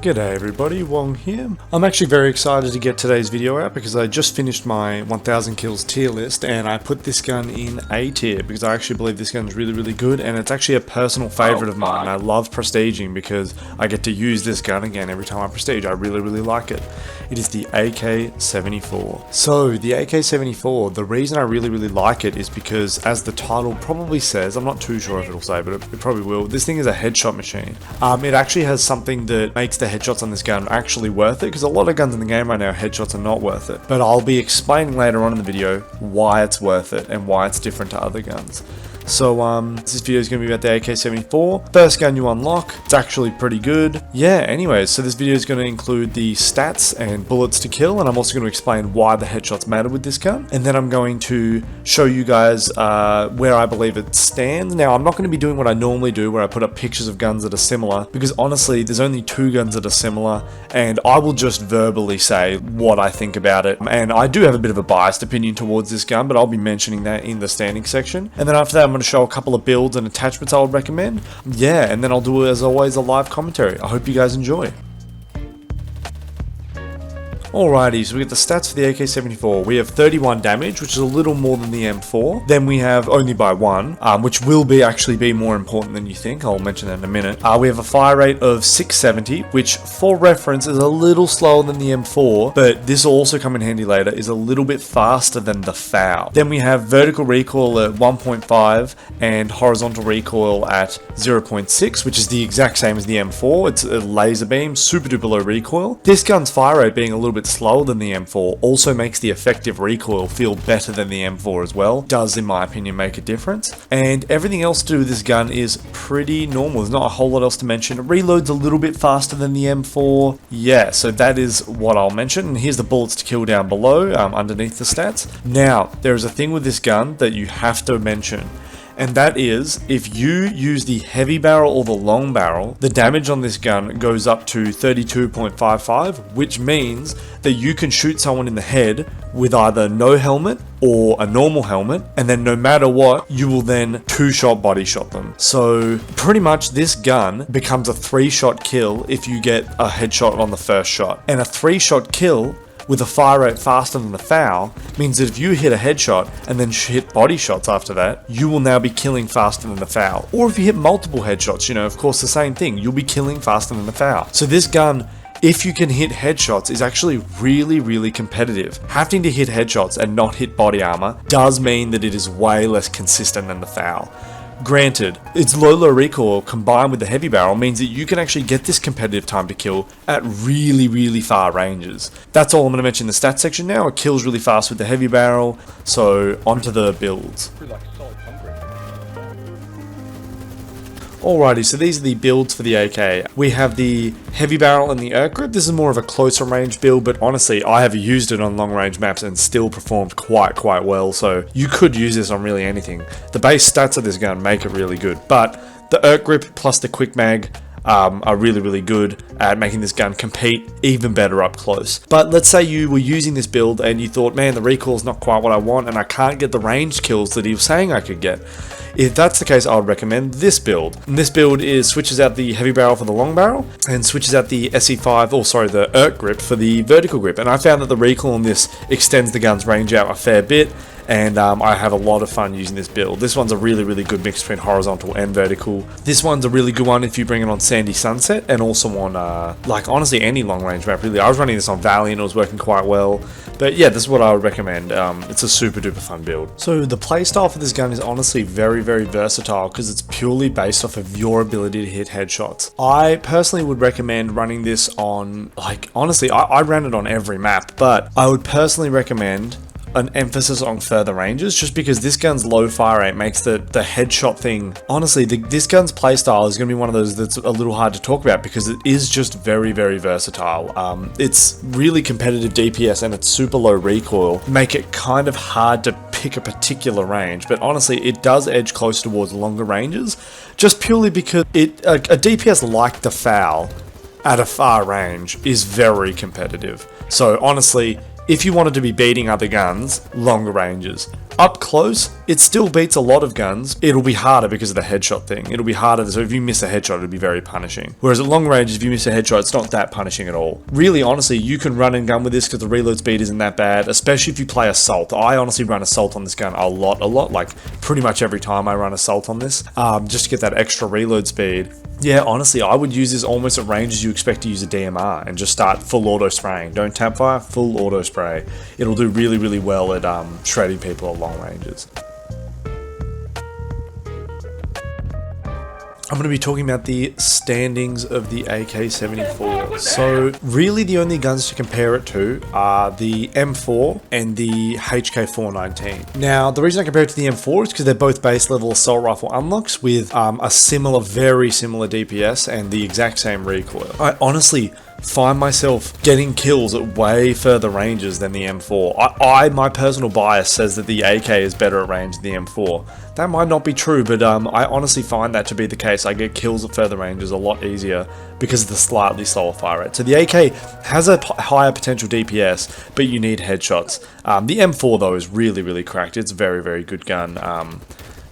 G'day everybody, Wong here. I'm actually very excited to get today's video out because I just finished my 1000 kills tier list and I put this gun in A tier because I actually believe this gun is really good and it's actually a personal favorite of mine. I love prestiging because I get to use this gun again every time I prestige. I really like it. It is the AK-74. So the AK-74, the reason I really like it is because, as the title probably says, I'm not too sure if it'll say, but it probably will, this thing is a headshot machine. It actually has something that makes the headshots on this gun actually worth it, because a lot of guns in the game right now, headshots are not worth it. But I'll be explaining later on in the video why it's worth it and why it's different to other guns. So this video is going to be about the AK-74, first gun you unlock. It's actually pretty good. Yeah, anyways, so this video is going to include the stats and bullets to kill, and I'm also going to explain why the headshots matter with this gun, and then I'm going to show you guys where I believe it stands. Now, I'm not going to be doing what I normally do, where I put up pictures of guns that are similar, because honestly, there's only 2 guns that are similar, and I will just verbally say what I think about it, and I do have a bit of a biased opinion towards this gun, but I'll be mentioning that in the standing section, and then after that, I'm going to show a couple of builds and attachments I would recommend. Yeah, and then I'll do, as always, a live commentary. I hope you guys enjoy. Alrighty, so we get the stats for the AK-74. We have 31 damage, which is a little more than the M4. Then we have only by 1, which will actually be more important than you think. I'll mention that in a minute. We have a fire rate of 670, which for reference is a little slower than the M4, but this will also come in handy later, is a little bit faster than the FAL. Then we have vertical recoil at 1.5 and horizontal recoil at 0.6, which is the exact same as the M4. It's a laser beam, super duper low recoil. This gun's fire rate being a little bit slower than the M4 also makes the effective recoil feel better than the M4 as well. Does, in my opinion, make a difference. And everything else to do with this gun is pretty normal. There's not a whole lot else to mention. It reloads a little bit faster than the M4. Yeah, so that is what I'll mention. And here's the bullets to kill down below, underneath the stats. Now, there is a thing with this gun that you have to mention, and that is, if you use the heavy barrel or the long barrel, the damage on this gun goes up to 32.55, which means that you can shoot someone in the head with either no helmet or a normal helmet, and then no matter what, you will then 2-shot body shot them. So pretty much this gun becomes a 3-shot kill if you get a headshot on the first shot, and a 3-shot kill with a fire rate faster than the FAL means that if you hit a headshot and then hit body shots after that, you will now be killing faster than the FAL. Or if you hit multiple headshots, you know, of course the same thing, you'll be killing faster than the FAL. So this gun, if you can hit headshots, is actually really competitive. Having to hit headshots and not hit body armor does mean that it is way less consistent than the FAL. Granted, its low recoil combined with the heavy barrel means that you can actually get this competitive time to kill at really far ranges. That's all I'm going to mention in the stats section now. It kills really fast with the heavy barrel, so onto the builds. Alrighty, so these are the builds for the AK. We have the heavy barrel and the erg grip. This is more of a closer range build, but honestly, I have used it on long range maps and still performed quite well, so you could use this on really anything. The base stats of this gun make it really good, but the erg grip plus the quick mag are really good at making this gun compete even better up close. But let's say you were using this build and you thought, man, the recoil is not quite what I want and I can't get the ranged kills that he was saying I could get. If that's the case, I would recommend this build. And this build switches out the heavy barrel for the long barrel and switches out the the erg grip for the vertical grip. And I found that the recoil on this extends the gun's range out a fair bit, and I have a lot of fun using this build. This one's a really good mix between horizontal and vertical. This one's a really good one if you bring it on Sandy Sunset and also on, like, honestly, any long range map, really. I was running this on Valley and it was working quite well. But yeah, this is what I would recommend. It's a super duper fun build. So the playstyle for this gun is honestly very versatile because it's purely based off of your ability to hit headshots. I personally would recommend running this on, like, honestly, I ran it on every map, but I would personally recommend an emphasis on further ranges, just because this gun's low fire rate makes the headshot thing, honestly, this gun's playstyle is going to be one of those that's a little hard to talk about because it is just very versatile. It's really competitive DPS and it's super low recoil, make it kind of hard to pick a particular range, but honestly it does edge closer towards longer ranges, just purely because a DPS like the FAL at a far range is very competitive. So honestly, if you wanted to be beating other guns, longer ranges. Up close, it still beats a lot of guns. It'll be harder because of the headshot thing. It'll be harder, so if you miss a headshot, it'll be very punishing. Whereas at long range, if you miss a headshot, it's not that punishing at all. Really, honestly, you can run and gun with this because the reload speed isn't that bad, especially if you play Assault. I honestly run Assault on this gun a lot, like pretty much every time I run Assault on this, just to get that extra reload speed. Yeah, honestly, I would use this almost at ranges you expect to use a DMR and just start full auto spraying. Don't tap fire, full auto spray. It'll do really, really well at shredding people at long ranges. I'm going to be talking about the standings of the AK-74. So really the only guns to compare it to are the M4 and the HK-419. Now the reason I compare it to the M4 is because they're both base level assault rifle unlocks with a very similar DPS and the exact same recoil. I honestly find myself getting kills at way further ranges than the M4. My personal bias says that the AK is better at range than the M4. That might not be true, but I honestly find that to be the case. I get kills at further ranges a lot easier because of the slightly slower fire rate. So the AK has a higher potential DPS, but you need headshots. The M4 though is really, really cracked. It's a very, very good gun.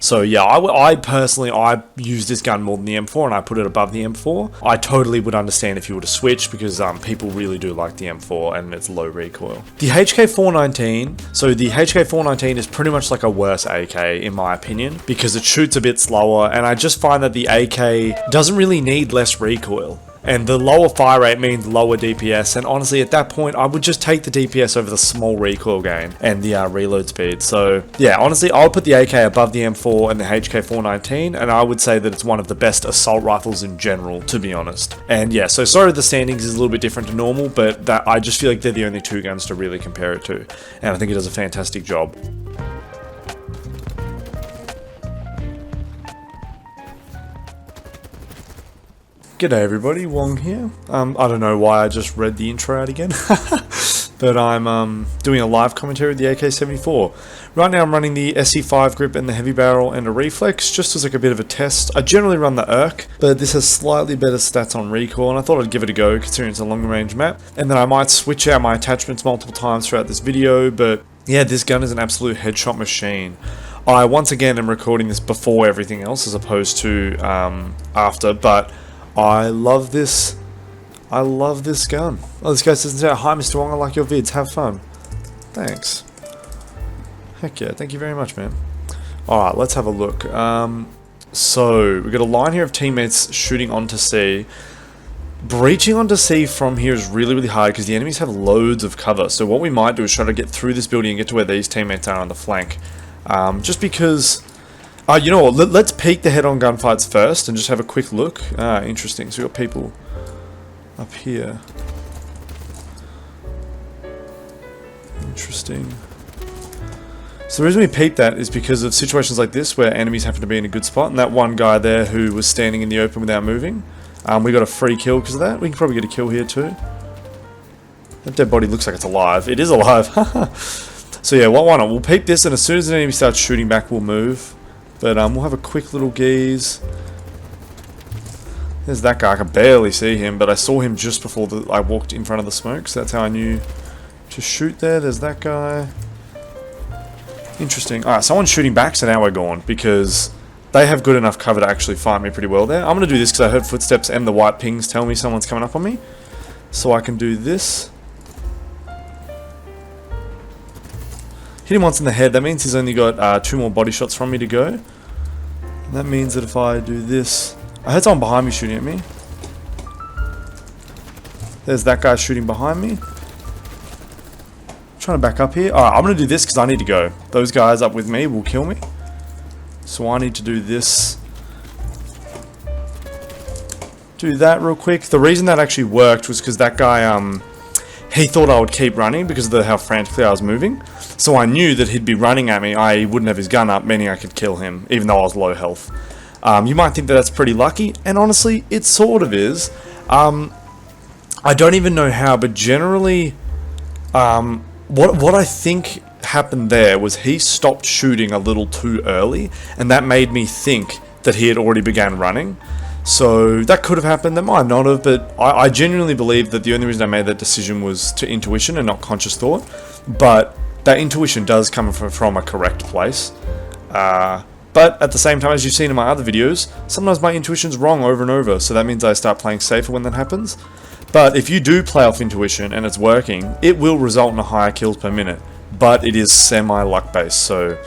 So yeah, I personally use this gun more than the M4 and I put it above the M4. I totally would understand if you were to switch because people really do like the M4 and its low recoil. The HK-419, so the HK-419 is pretty much like a worse AK in my opinion because it shoots a bit slower and I just find that the AK doesn't really need less recoil. And the lower fire rate means lower DPS, and honestly at that point I would just take the DPS over the small recoil gain and the reload speed. So yeah, honestly I would put the AK above the M4 and the HK-419, and I would say that it's one of the best assault rifles in general, to be honest. And yeah, so sorry the standings is a little bit different to normal, but I just feel like they're the only two guns to really compare it to, and I think it does a fantastic job. G'day everybody, Wong here. I don't know why I just read the intro out again, but I'm doing a live commentary with the AK-74. Right now I'm running the SC5 grip and the heavy barrel and a reflex, just as like a bit of a test. I generally run the ERK, but this has slightly better stats on recoil, and I thought I'd give it a go considering it's a longer range map. And then I might switch out my attachments multiple times throughout this video, but yeah, this gun is an absolute headshot machine. I once again am recording this before everything else as opposed to after, but I love this. I love this gun. Oh, this guy says, "Hi, Mr. Wong, I like your vids. Have fun." Thanks. Heck yeah, thank you very much, man. Alright, let's have a look. So, we've got a line here of teammates shooting onto C. Breaching onto C from here is really, really hard because the enemies have loads of cover. So what we might do is try to get through this building and get to where these teammates are on the flank. Just because... you know what, let's peek the head-on gunfights first and just have a quick look. Interesting. So we've got people up here. Interesting. So the reason we peep that is because of situations like this where enemies happen to be in a good spot, and that one guy there who was standing in the open without moving, we got a free kill because of that. We can probably get a kill here too. That dead body looks like it's alive. It is alive. So yeah, why not? We'll peep this, and as soon as an enemy starts shooting back, we'll move. But we'll have a quick little gaze. There's that guy. I can barely see him, but I saw him just before I walked in front of the smoke, so that's how I knew to shoot there. There's that guy. Interesting. Alright, someone's shooting back, so now we're gone, because they have good enough cover to actually find me pretty well there. I'm going to do this because I heard footsteps and the white pings tell me someone's coming up on me. So I can do this. Hit him once in the head. That means he's only got 2 more body shots from me to go. And that means that if I do this... I heard someone behind me shooting at me. There's that guy shooting behind me. I'm trying to back up here. Alright, I'm going to do this because I need to go. Those guys up with me will kill me. So I need to do this. Do that real quick. The reason that actually worked was because that guy... he thought I would keep running because of how frantically I was moving. So I knew that he'd be running at me. I wouldn't have his gun up, meaning I could kill him, even though I was low health. You might think that that's pretty lucky, and honestly, it sort of is. I don't even know how, but generally, what I think happened there was he stopped shooting a little too early, and that made me think that he had already began running. So that could have happened, that might not have, but I genuinely believe that the only reason I made that decision was to intuition and not conscious thought. But that intuition does come from a correct place. But at the same time, as you've seen in my other videos, sometimes my intuition's wrong over and over, so that means I start playing safer when that happens. But if you do play off intuition and it's working, it will result in a higher kills per minute. But it is semi-luck based, so,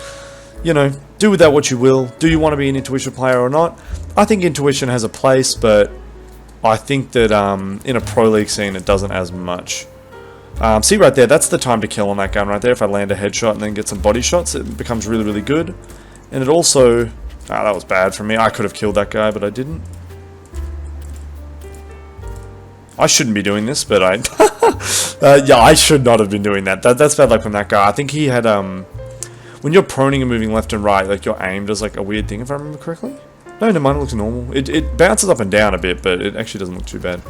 you know, do with that what you will. Do you want to be an intuition player or not? I think intuition has a place, but I think that in a pro league scene it doesn't as much. See right there, that's the time to kill on that gun right there. If I land a headshot and then get some body shots, it becomes really, really good. And it also... that was bad for me. I could have killed that guy, but I didn't. I shouldn't be doing this, but I... yeah, I should not have been doing that. That's bad luck from that guy. I think he had... when you're proning and moving left and right, like, your aim does, like, a weird thing, if I remember correctly. No, never mind, it looks normal. It bounces up and down a bit, but it actually doesn't look too bad.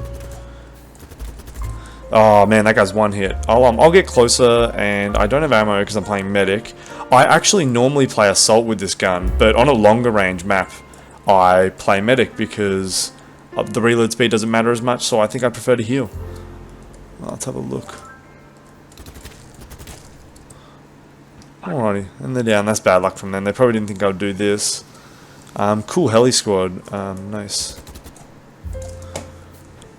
Oh man, that guy's one hit. I'll get closer, and I don't have ammo because I'm playing medic. I actually normally play assault with this gun, but on a longer range map, I play medic because the reload speed doesn't matter as much, so I think I prefer to heal. Let's have a look. Alrighty, and they're down. That's bad luck from them. They probably didn't think I would do this. Cool heli squad. Nice.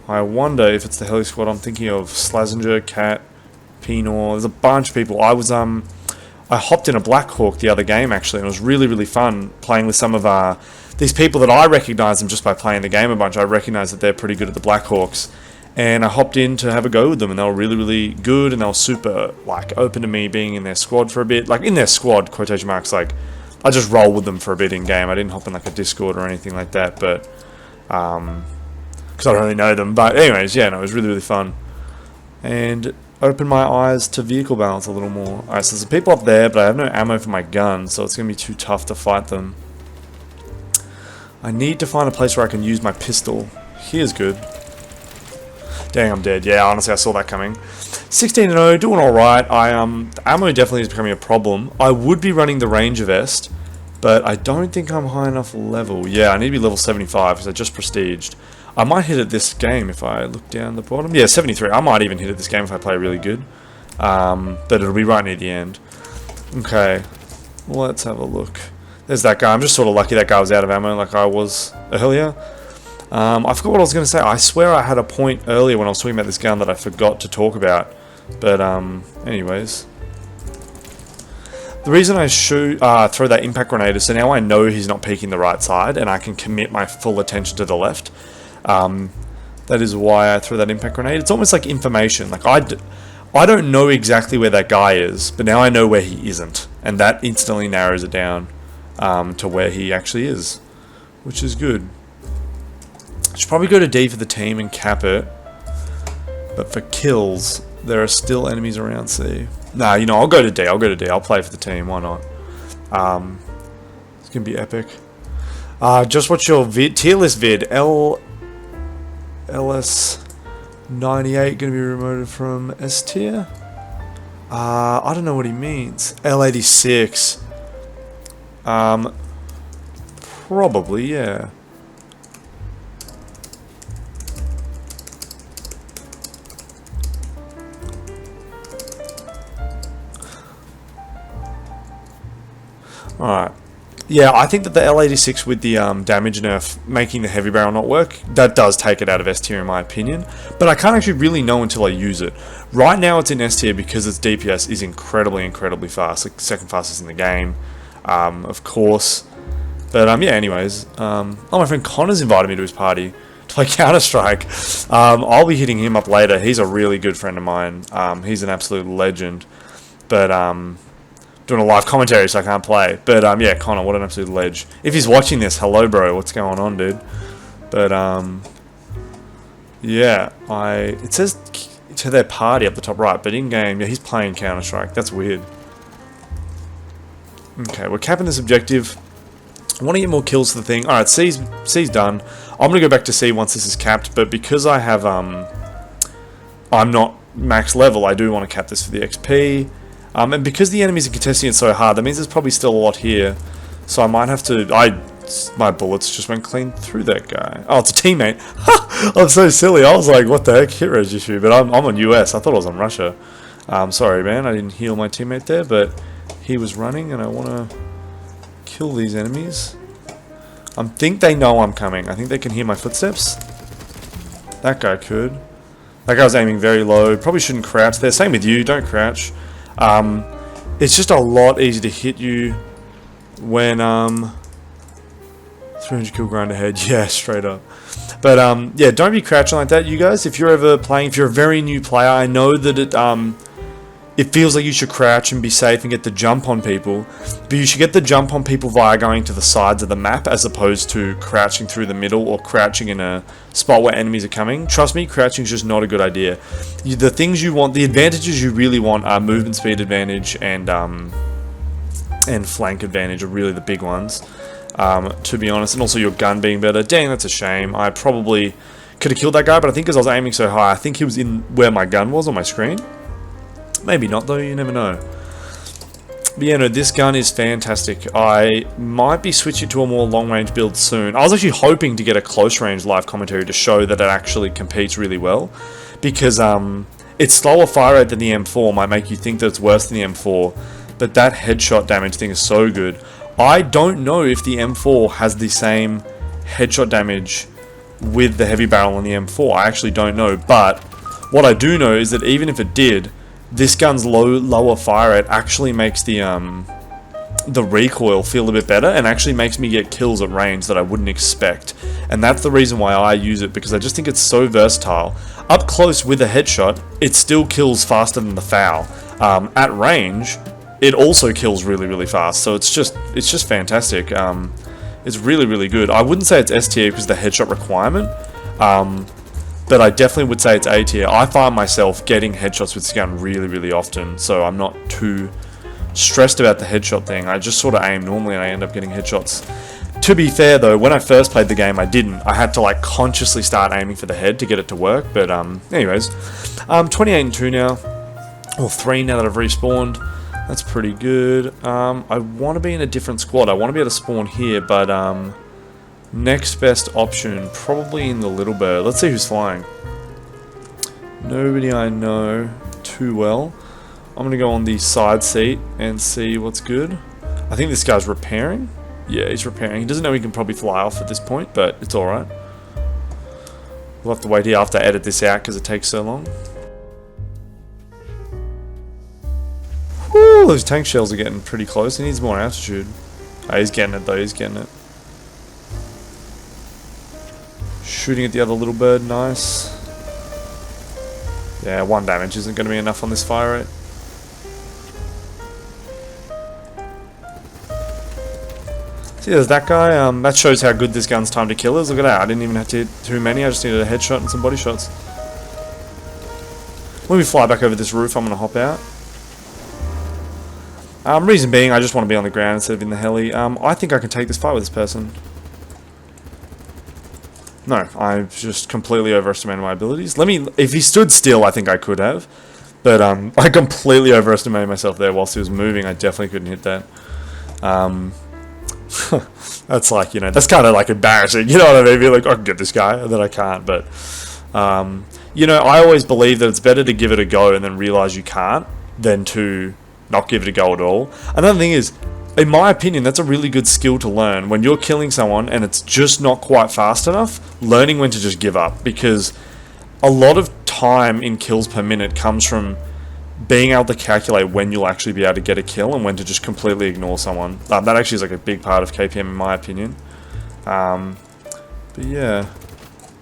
I wonder if it's the heli squad I'm thinking of. Slazenger, Cat, Pinor. There's a bunch of people. I hopped in a Black Hawk the other game actually, and it was really, really fun playing with some of these people that I recognise them just by playing the game a bunch. I recognise that they're pretty good at the Black Hawks. And I hopped in to have a go with them, and they were really, really good, and they were super, like, open to me being in their squad for a bit. Like, in their squad, quotation marks, like, I just roll with them for a bit in-game. I didn't hop in, like, a Discord or anything like that, but, because I don't really know them. But anyways, yeah, no, it was really, really fun. And opened my eyes to vehicle balance a little more. Alright, so there's some people up there, but I have no ammo for my gun, so it's going to be too tough to fight them. I need to find a place where I can use my pistol. Here's good. Dang, I'm dead. Yeah, honestly, I saw that coming. 16-0, doing alright. Ammo definitely is becoming a problem. I would be running the Ranger Vest, but I don't think I'm high enough level. Yeah, I need to be level 75 because I just prestiged. I might hit it this game if I look down the bottom. Yeah, 73. I might even hit it this game if I play really good. But it'll be right near the end. Okay, let's have a look. There's that guy. I'm just sort of lucky that guy was out of ammo like I was earlier. I forgot what I was going to say. I swear I had a point earlier when I was talking about this gun that I forgot to talk about. But, anyways. The reason I throw that impact grenade is so now I know he's not peeking the right side and I can commit my full attention to the left. That is why I throw that impact grenade. It's almost like information. Like, I don't know exactly where that guy is, but now I know where he isn't. And that instantly narrows it down to where he actually is, which is good. Should probably go to D for the team and cap it, but for kills, there are still enemies around C. Nah, you know, I'll go to D. I'll play for the team. Why not? It's gonna be epic. Just watch your tier list vid. LS98 gonna be remoted from S tier. I don't know what he means. L86. Probably, yeah. Alright. Yeah, I think that the L86 with the damage nerf making the heavy barrel not work, that does take it out of S tier in my opinion. But I can't actually really know until I use it. Right now it's in S tier because its DPS is incredibly, incredibly fast. Like second fastest in the game, of course. But yeah, anyways. Oh, my friend Connor's invited me to his party to play Counter-Strike. I'll be hitting him up later. He's a really good friend of mine. He's an absolute legend. But doing a live commentary, so I can't play. But yeah, Connor, what an absolute ledge. If he's watching this, hello, bro. What's going on, dude? But yeah, it says to their party up the top right, but in game, yeah, he's playing Counter-Strike. That's weird. Okay, we're capping this objective. I want to get more kills to the thing. All right, C's done. I'm gonna go back to C once this is capped, but because I have I'm not max level, I do want to cap this for the XP. And because the enemies are contesting it so hard, that means there's probably still a lot here. So I might have to... My bullets just went clean through that guy. Oh, it's a teammate. I'm so silly. I was like, what the heck, hit registry? But I'm on US. I thought I was on Russia. Sorry, man. I didn't heal my teammate there, but he was running, and I want to kill these enemies. I think they know I'm coming. I think they can hear my footsteps. That guy could. That guy was aiming very low. Probably shouldn't crouch there. Same with you. Don't crouch. It's just a lot easier to hit you when 300 kill grind ahead. Yeah, straight up. But yeah, don't be crouching like that, you guys. If you're ever playing, if you're a very new player, I know that it feels like you should crouch and be safe and get the jump on people, but you should get the jump on people via going to the sides of the map as opposed to crouching through the middle or crouching in a spot where enemies are coming. Trust me, crouching is just not a good idea. The things you want, the advantages you really want are movement speed advantage and flank advantage are really the big ones, to be honest, and also your gun being better. Dang, that's a shame. I probably could have killed that guy, but I think because I was aiming so high, I think he was in where my gun was on my screen. Maybe not though, you never know. But yeah, no, this gun is fantastic. I might be switching to a more long range build soon. I was actually hoping to get a close range live commentary to show that it actually competes really well. Because its slower fire rate than the M4 might make you think that it's worse than the M4. But that headshot damage thing is so good. I don't know if the M4 has the same headshot damage with the heavy barrel on the M4. I actually don't know. But what I do know is that even if it did, this gun's lower fire rate actually makes the recoil feel a bit better and actually makes me get kills at range that I wouldn't expect. And that's the reason why I use it, because I just think it's so versatile. Up close with a headshot, it still kills faster than the FAL. At range, it also kills really, really fast. So it's just fantastic. It's really, really good. I wouldn't say it's S tier because of the headshot requirement. But I definitely would say it's A tier. I find myself getting headshots with this gun really, really often, so I'm not too stressed about the headshot thing. I just sort of aim normally and I end up getting headshots. To be fair though, when I first played the game I didn't. I had to like consciously start aiming for the head to get it to work, but anyways. 28 and 2 now, or 3 now that I've respawned. That's pretty good. I want to be in a different squad. I want to be able to spawn here, but next best option, probably in the Little Bird. Let's see who's flying. Nobody I know too well. I'm going to go on the side seat and see what's good. I think this guy's repairing. Yeah, he's repairing. He doesn't know he can probably fly off at this point, but it's alright. We'll have to wait here after I edit this out because it takes so long. Whew, those tank shells are getting pretty close. He needs more altitude. Oh, he's getting it though, he's getting it. Shooting at the other Little Bird, nice. Yeah, 1 damage isn't going to be enough on this fire rate. See, there's that guy. That shows how good this gun's time to kill is. Look at that, I didn't even have to hit too many, I just needed a headshot and some body shots. When we fly back over this roof, I'm going to hop out. Reason being, I just want to be on the ground instead of in the heli. I think I can take this fight with this person. No, I've just completely overestimated my abilities. If he stood still, I think I could have. But I completely overestimated myself there whilst he was moving. I definitely couldn't hit that. That's like, you know, that's kind of like embarrassing. You know what I mean? Be like, I can get this guy, and then I can't. But, you know, I always believe that it's better to give it a go and then realize you can't than to not give it a go at all. Another thing is, in my opinion, that's a really good skill to learn. When you're killing someone and it's just not quite fast enough, learning when to just give up. Because a lot of time in kills per minute comes from being able to calculate when you'll actually be able to get a kill and when to just completely ignore someone. That actually is like a big part of KPM in my opinion. But yeah.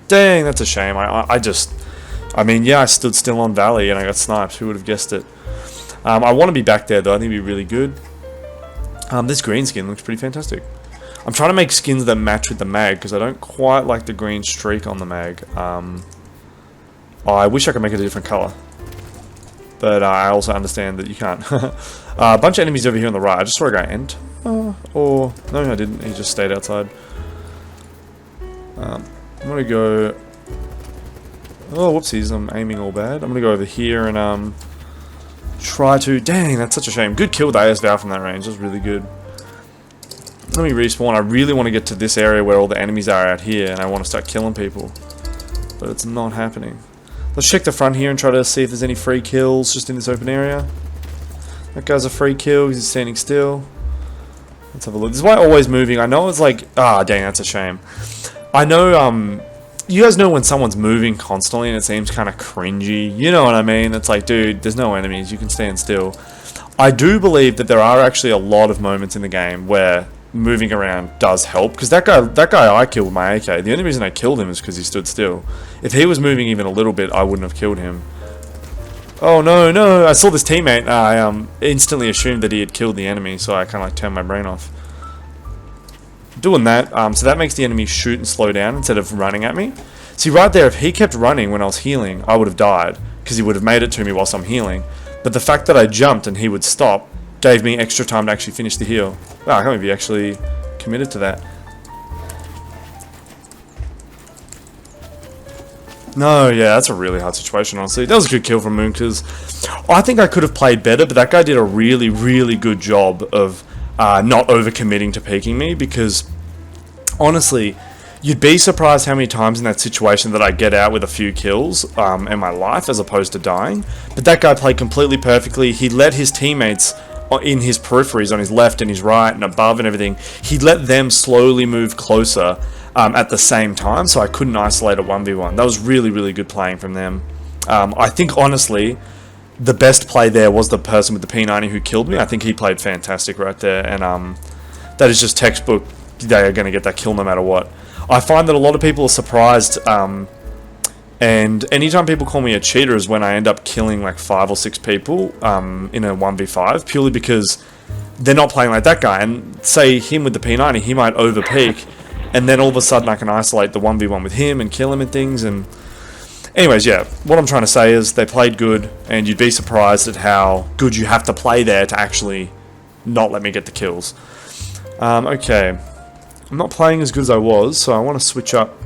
Dang, that's a shame. I mean, yeah, I stood still on Valley and I got sniped. Who would have guessed it? I want to be back there though. I think it'd be really good. This green skin looks pretty fantastic. I'm trying to make skins that match with the mag because I don't quite like the green streak on the mag. I wish I could make it a different color, but I also understand that you can't. A bunch of enemies over here on the right. I just saw a guy enter. Or no, I didn't. He just stayed outside. I'm gonna go. Oh, whoopsies! I'm aiming all bad. I'm gonna go over here and try to... Dang, that's such a shame. Good kill with AS Val from that range. That was really good. Let me respawn. I really want to get to this area where all the enemies are out here, and I want to start killing people. But it's not happening. Let's check the front here and try to see if there's any free kills just in this open area. That guy's a free kill because he's standing still. Let's have a look. This is why always moving. I know it's like... Ah, dang, that's a shame. I know, you guys know when someone's moving constantly and it seems kind of cringy. You know what I mean? It's like, dude, there's no enemies. You can stand still. I do believe that there are actually a lot of moments in the game where moving around does help. Because that guy I killed with my AK, the only reason I killed him is because he stood still. If he was moving even a little bit, I wouldn't have killed him. Oh, no, no. I saw this teammate. I instantly assumed that he had killed the enemy, so I kind of like turned my brain off. Doing that, so that makes the enemy shoot and slow down instead of running at me. See, right there, if he kept running when I was healing, I would have died, because he would have made it to me whilst I'm healing. But the fact that I jumped and he would stop gave me extra time to actually finish the heal. Wow, I can't believe he actually committed to that. No, yeah, that's a really hard situation, honestly. That was a good kill from Moon, because I think I could have played better, but that guy did a really, really good job of not overcommitting to peeking me, because honestly, you'd be surprised how many times in that situation that I get out with a few kills in my life as opposed to dying. But that guy played completely perfectly. He let his teammates in his peripheries on his left and his right and above and everything, he let them slowly move closer at the same time, so I couldn't isolate a 1v1. That was really, really good playing from them. I think honestly the best play there was the person with the P90 who killed me. I think he played fantastic right there, and that is just textbook. They are going to get that kill no matter what. I find that a lot of people are surprised, and anytime people call me a cheater is when I end up killing like 5 or 6 people in a 1v5, purely because they're not playing like that guy. And say him with the P90, he might overpeak, and then all of a sudden I can isolate the 1v1 with him and kill him and things. And anyways, yeah, what I'm trying to say is they played good, and you'd be surprised at how good you have to play there to actually not let me get the kills. Okay, I'm not playing as good as I was, so I want to switch up.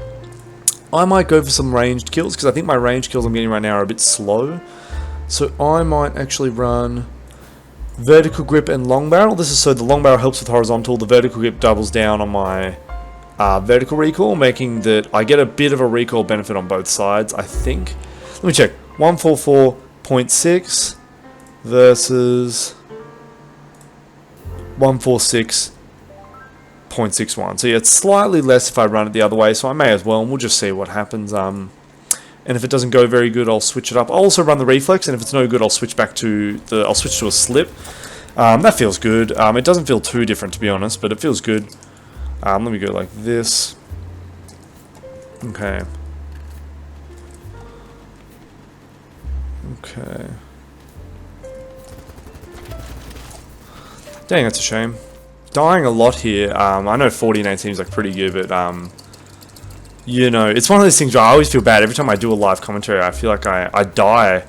I might go for some ranged kills, because I think my ranged kills I'm getting right now are a bit slow. So I might actually run vertical grip and long barrel. This is so the long barrel helps with horizontal, the vertical grip doubles down on my vertical recoil, making that I get a bit of a recoil benefit on both sides, I think. Let me check. 144.6 versus 146.61. So yeah, it's slightly less if I run it the other way, so I may as well, and we'll just see what happens. And if it doesn't go very good, I'll switch it up. I'll also run the reflex, and if it's no good, I'll switch back to I'll switch to a slip. That feels good. It doesn't feel too different, to be honest, but it feels good. Let me go like this. Okay. Okay. Dang, that's a shame. Dying a lot here. I know 49 seems like pretty good, but you know, it's one of those things where I always feel bad every time I do a live commentary. I feel like I die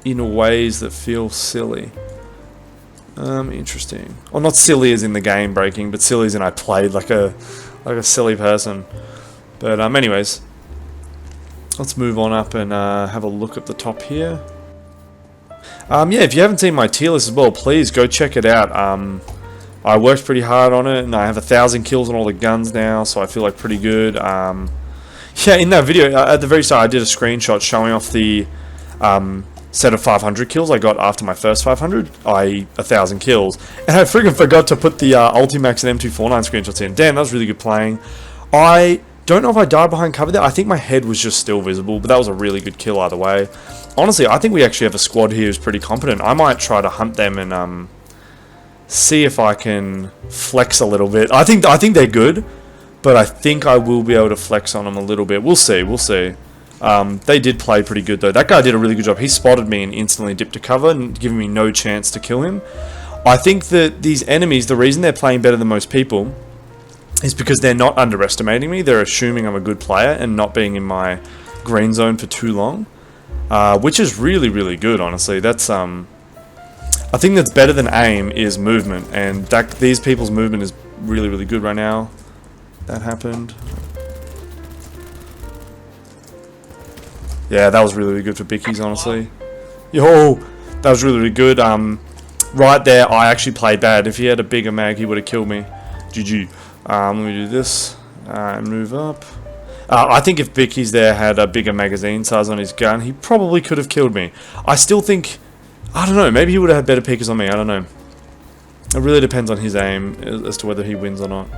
in ways that feel silly. Interesting. Well, not silly as in the game breaking, but silly as in I played like a silly person. But anyways, let's move on up and have a look at the top here. Yeah, if you haven't seen my tier list as well, please go check it out. I worked pretty hard on it, and I have 1,000 kills on all the guns now, so I feel like pretty good. Yeah, in that video at the very start, I did a screenshot showing off the set of 500 kills I got after my first 500, i.e. 1,000 kills. And I freaking forgot to put the Ultimax and M249 screenshots in. Damn, that was really good playing. I don't know if I died behind cover there. I think my head was just still visible, but that was a really good kill either way. Honestly, I think we actually have a squad here who's pretty competent. I might try to hunt them and see if I can flex a little bit. I think they're good, but I think I will be able to flex on them a little bit. We'll see, we'll see. They did play pretty good though. That guy did a really good job. He spotted me and instantly dipped to cover and giving me no chance to kill him. I think that these enemies, the reason they're playing better than most people is because they're not underestimating me. They're assuming I'm a good player and not being in my green zone for too long, which is really, really good, honestly. That's I think that's better than aim is movement, and these people's movement is really, really good right now. That happened. Yeah, that was really, really good for Bickies, honestly. Yo, that was really, really good. Right there, I actually played bad. If he had a bigger mag, he would have killed me. GG. Let me do this and move up. I think if Vicky's there had a bigger magazine size on his gun, he probably could have killed me. I still think, I don't know, maybe he would have had better pickers on me, I don't know. It really depends on his aim as to whether he wins or not.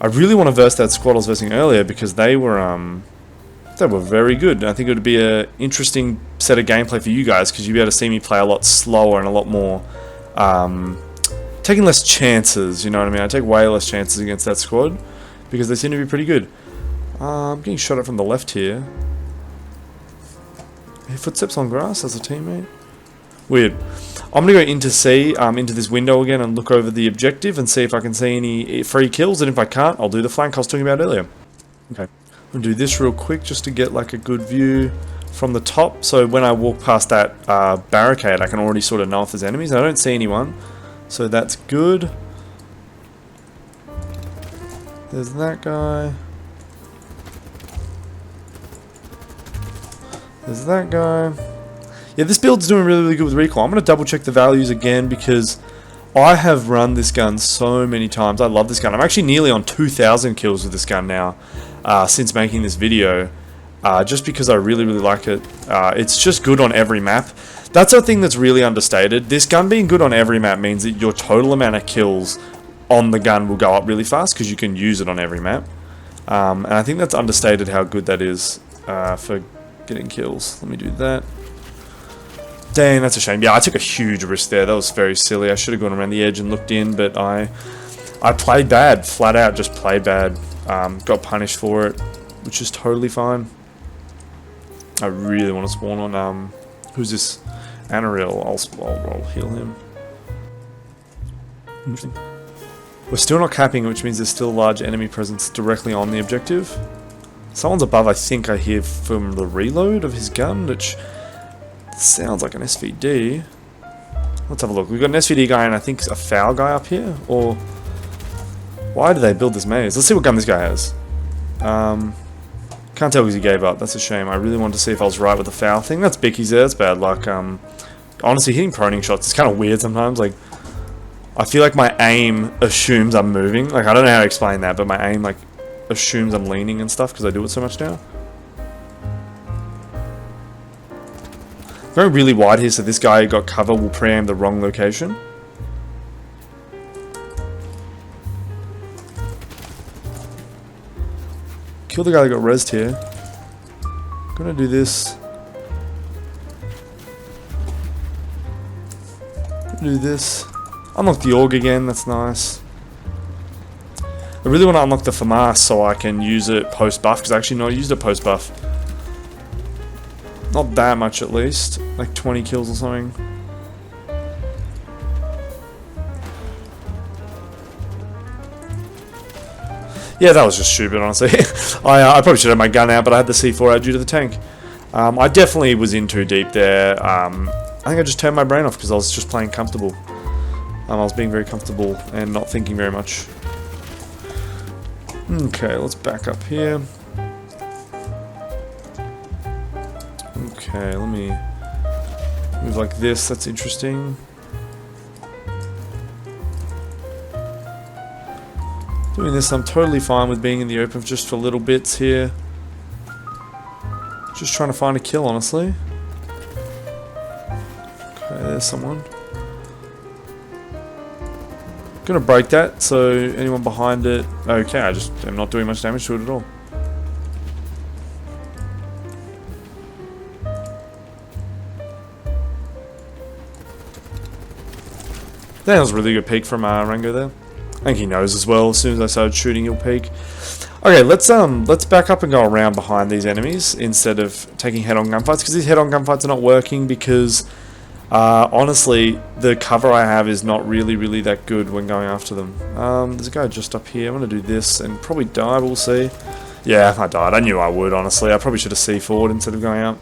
I really want to verse that squad I was versing earlier because they were very good. I think it would be an interesting set of gameplay for you guys because you'd be able to see me play a lot slower and a lot more, taking less chances, you know what I mean? I take way less chances against that squad because they seem to be pretty good. I'm getting shot at from the left here. Footsteps on grass as a teammate. Weird. I'm going to go into C, into this window again and look over the objective and see if I can see any free kills, and if I can't, I'll do the flank I was talking about earlier. Okay. I'm going to do this real quick just to get like a good view from the top, so when I walk past that barricade I can already sort of know if there's enemies. I don't see anyone, so that's good. There's that guy. There's that guy. Yeah, this build's doing really good with recoil. I'm going to double check the values again because I have run this gun so many times. I love this gun. I'm actually nearly on 2,000 kills with this gun now since making this video. Just because I really like it. It's just good on every map. That's a thing that's really understated. This gun being good on every map means that your total amount of kills on the gun will go up really fast because you can use it on every map. And I think that's understated how good that is for getting kills. Let me do that. Dang, that's a shame. Yeah, I took a huge risk there. That was very silly. I should have gone around the edge and looked in, but I played bad. Flat out just played bad. Got punished for it, which is totally fine. I really want to spawn on, who's this? Anaril. I'll heal him. Interesting. We're still not capping, which means there's still a large enemy presence directly on the objective. Someone's above, I think I hear from the reload of his gun, which sounds like an SVD. Let's have a look. We've got an SVD guy and I think a foul guy up here. Or why did they build this maze? Let's see what gun this guy has. Can't tell because he gave up. That's a shame. I really wanted to see if I was right with the foul thing. That's Bicky's there. That's bad luck. Honestly, hitting proning shots is kind of weird sometimes. Like, I feel like my aim assumes I'm moving. Like, I don't know how to explain that, but my aim like assumes I'm leaning and stuff because I do it so much now. Going really wide here, so this guy who got cover will pre-aim the wrong location. Kill the guy that got rezzed here. Gonna do this. Do this. Unlock the AUG again, that's nice. I really want to unlock the FAMAS so I can use it post-buff, because I actually not used it post-buff. Not that much at least, like 20 kills or something. Yeah, that was just stupid, honestly. I probably should have my gun out, but I had the C4 out due to the tank. I definitely was in too deep there. I think I just turned my brain off because I was just playing comfortable. I was being very comfortable and not thinking very much. Okay, let's back up here. Okay, let me move like this. That's interesting. Doing this, I'm totally fine with being in the open just for little bits here. Just trying to find a kill, honestly. Okay, there's someone. Gonna break that, so anyone behind it... Okay, I just am not doing much damage to it at all. That was a really good peek from Rango there. I think he knows as well. As soon as I started shooting, he'll peek. Okay, let's back up and go around behind these enemies instead of taking head-on gunfights, because these head-on gunfights are not working because honestly, the cover I have is not really that good when going after them. There's a guy just up here. I'm gonna do this and probably die. We'll see. Yeah, I died. I knew I would. Honestly, I probably should have C4'd instead of going out.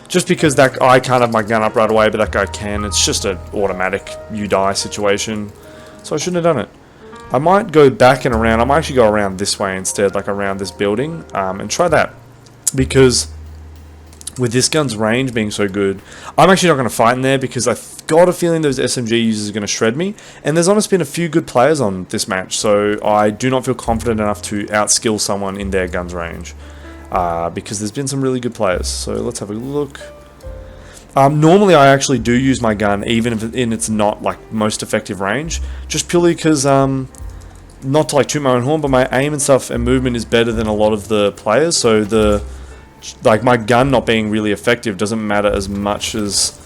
Just because that I can't have my gun up right away, but that guy can. It's just an automatic you die situation. So I shouldn't have done it. I might go back and around. I might actually go around this way instead, like around this building, and try that. Because with this gun's range being so good, I'm actually not going to fight in there because I've got a feeling those SMG users are going to shred me. And there's honestly been a few good players on this match, so I do not feel confident enough to outskill someone in their gun's range. Because there's been some really good players. So let's have a look. Normally I actually do use my gun even if it's not like most effective range, just purely because not to like toot my own horn, but my aim and stuff and movement is better than a lot of the players, so like my gun not being really effective doesn't matter as much as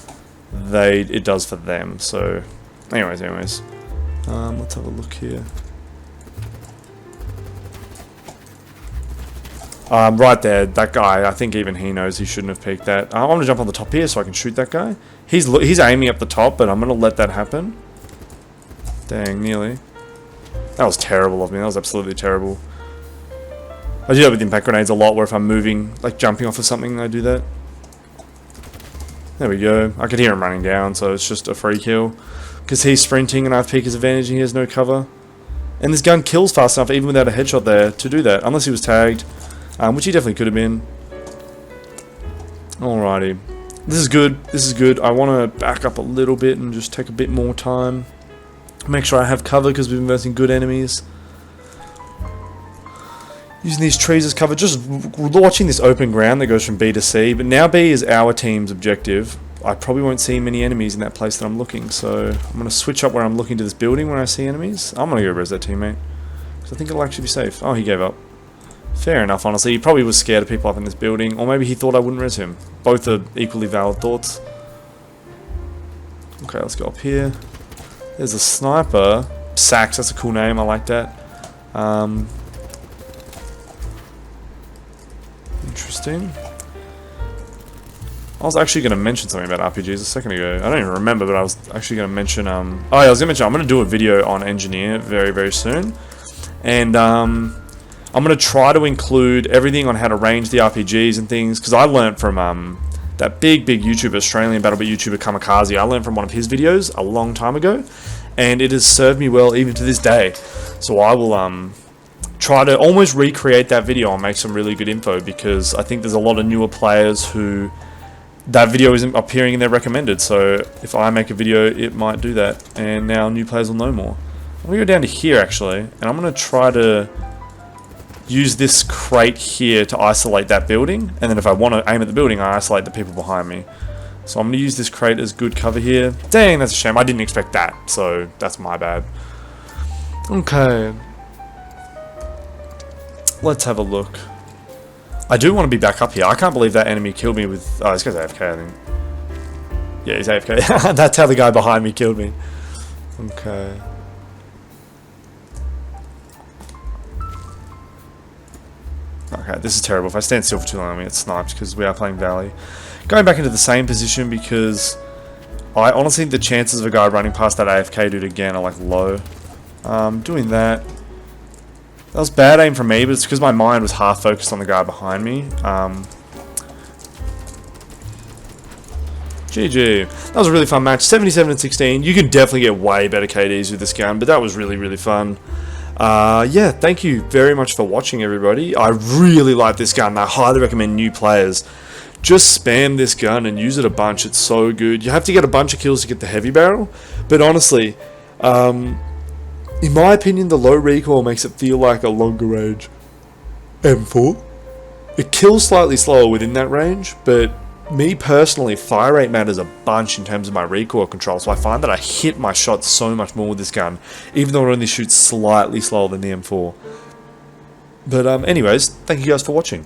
it does for them. So anyways, let's have a look here. Right there, that guy, I think even he knows he shouldn't have peeked that. I'm gonna jump on the top here so I can shoot that guy. He's aiming up the top, but I'm gonna let that happen. Dang, nearly. That was terrible of me. That was absolutely terrible. I do that with impact grenades a lot, where if I'm moving, like jumping off of something, I do that. There we go. I could hear him running down, so it's just a free kill. Because he's sprinting and I have peek his advantage and he has no cover. And this gun kills fast enough, even without a headshot there, to do that. Unless he was tagged, which he definitely could have been. Alrighty. This is good. This is good. I want to back up a little bit and just take a bit more time. Make sure I have cover because we've been versing good enemies. Using these trees as cover, just watching this open ground that goes from B to C, but now B is our team's objective. I probably won't see many enemies in that place that I'm looking, so I'm going to switch up where I'm looking to this building when I see enemies. I'm going to go res that teammate, because I think it'll actually be safe. Oh, he gave up. Fair enough, honestly. He probably was scared of people up in this building, or maybe he thought I wouldn't res him. Both are equally valid thoughts. Okay, let's go up here. There's a sniper. Sax, that's a cool name, I like that. Interesting. I was actually going to mention something about RPGs a second ago. I don't even remember, but I was actually going to mention... oh yeah, I was going to mention I'm going to do a video on Engineer very, very soon. And I'm going to try to include everything on how to range the RPGs and things, because I learned from that big YouTuber, Australian BattleBit YouTuber Kamikaze. I learned from one of his videos a long time ago, and it has served me well even to this day. So I will try to almost recreate that video and make some really good info, because I think there's a lot of newer players who that video isn't appearing in their recommended, so if I make a video it might do that, and now new players will know more. I'm going to go down to here actually, and I'm going to try to use this crate here to isolate that building, and then if I want to aim at the building I isolate the people behind me. So I'm going to use this crate as good cover here. Dang, that's a shame, I didn't expect that, so that's my bad. Okay. Let's have a look. I do want to be back up here. I can't believe that enemy killed me with... oh, this guy's AFK, I think. Yeah, he's AFK. That's how the guy behind me killed me. Okay. Okay, this is terrible. If I stand still for too long, I'm going to get sniped because we are playing Valley. Going back into the same position because I honestly think the chances of a guy running past that AFK dude again are like low. Doing that. That was bad aim from me, but it's because my mind was half focused on the guy behind me. GG. That was a really fun match. 77-16. You can definitely get way better KDs with this gun, but that was really, really fun. Yeah, thank you very much for watching, everybody. I really like this gun. I highly recommend new players just spam this gun and use it a bunch. It's so good. You have to get a bunch of kills to get the heavy barrel, but honestly, in my opinion, the low recoil makes it feel like a longer range M4. It kills slightly slower within that range, but me personally, fire rate matters a bunch in terms of my recoil control, so I find that I hit my shots so much more with this gun, even though it only shoots slightly slower than the M4. But anyways, thank you guys for watching.